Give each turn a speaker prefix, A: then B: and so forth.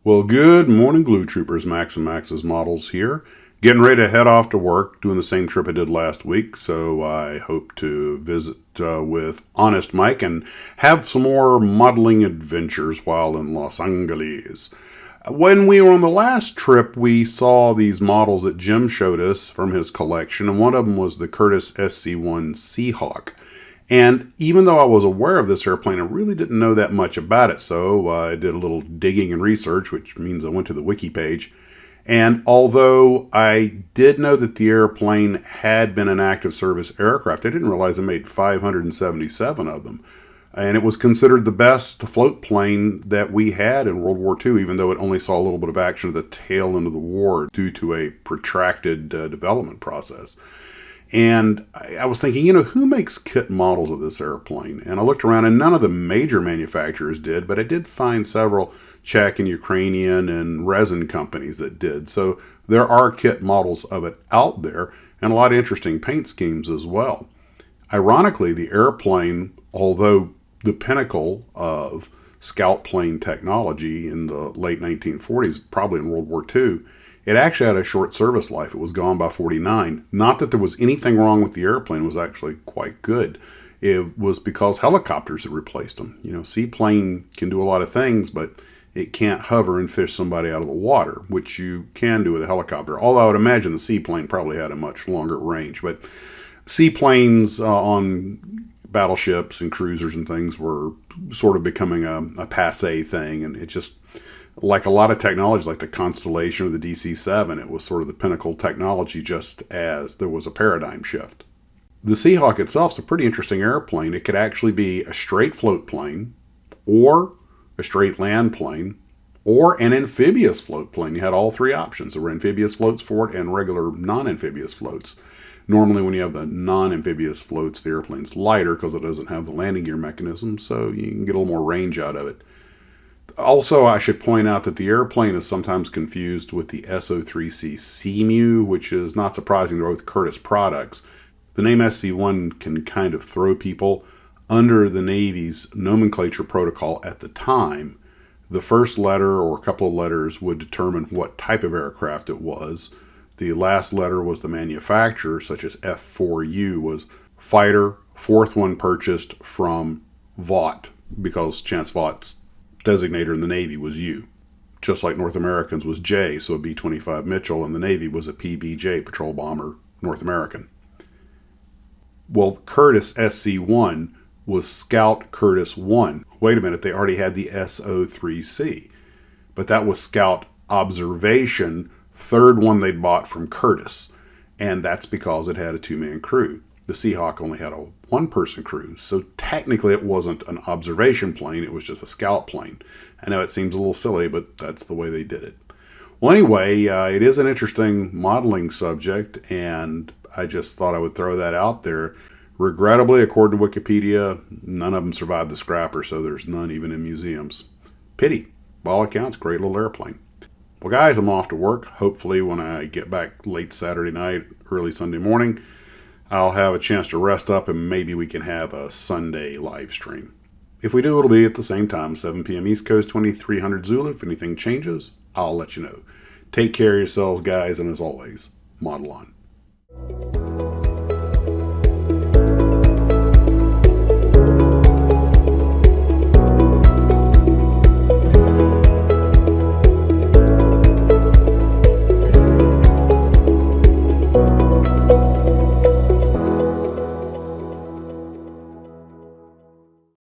A: Well, good morning, Glue Troopers. Max and Max's Models here. Getting ready to head off to work, doing the same trip I did last week, so I hope to visit with Honest Mike and have some more modeling adventures while in Los Angeles. When we were on the last trip, we saw these models that Jim showed us from his collection, and one of them was the Curtiss SC-1 Seahawk. And even though I was aware of this airplane, I really didn't know that much about it. So I did a little digging and research, which means I went to the wiki page. And although I did know that the airplane had been an active service aircraft, I didn't realize it made 577 of them. And it was considered the best float plane that we had in World War II, even though it only saw a little bit of action at the tail end of the war due to a protracted development process. And I was thinking, who makes kit models of this airplane? And I looked around, and none of the major manufacturers did, but I did find several Czech and Ukrainian and resin companies that did. So there are kit models of it out there, and a lot of interesting paint schemes as well. Ironically, the airplane, although the pinnacle of scout plane technology in the late 1940s, probably in World War II, it actually had a short service life. It was gone by 49. Not that there was anything wrong with the airplane. It was actually quite good. It was because helicopters had replaced them. Seaplane can do a lot of things, but it can't hover and fish somebody out of the water, which you can do with a helicopter. Although I would imagine the seaplane probably had a much longer range. But seaplanes on battleships and cruisers and things were sort of becoming a passé thing, and it just, like a lot of technology, like the Constellation or the DC-7, it was sort of the pinnacle technology just as there was a paradigm shift. The Seahawk itself is a pretty interesting airplane. It could actually be a straight float plane, or a straight land plane, or an amphibious float plane. You had all three options. There were amphibious floats for it and regular non-amphibious floats. Normally when you have the non-amphibious floats, the airplane's lighter because it doesn't have the landing gear mechanism, so you can get a little more range out of it. Also, I should point out that the airplane is sometimes confused with the SO3C Seamew, which is not surprising. They're both Curtiss products. The name SC-1 can kind of throw people. Under the Navy's nomenclature protocol at the time, the first letter or a couple of letters would determine what type of aircraft it was. The last letter was the manufacturer, such as F4U was fighter, fourth one purchased from Vought, because Chance Vaught's designator in the Navy was U. Just like North Americans was J, so a B-25 Mitchell, and the Navy was a PBJ, Patrol Bomber North American. Well, Curtiss SC-1 was Scout Curtiss 1. Wait a minute, they already had the SO3C. But that was Scout Observation, third one they'd bought from Curtiss. And that's because it had a two-man crew. The Seahawk only had a one-person crew, so technically it wasn't an observation plane, it was just a scout plane. I know it seems a little silly, but that's the way they did it. Well, anyway, it is an interesting modeling subject, and I just thought I would throw that out there. Regrettably, according to Wikipedia, none of them survived the scrapper, so there's none even in museums. Pity. By all accounts, great little airplane. Well, guys, I'm off to work. Hopefully, when I get back late Saturday night, early Sunday morning, I'll have a chance to rest up, and maybe we can have a Sunday live stream. If we do, it'll be at the same time, 7 p.m. East Coast, 2300 Zulu. If anything changes, I'll let you know. Take care of yourselves, guys, and as always, model on.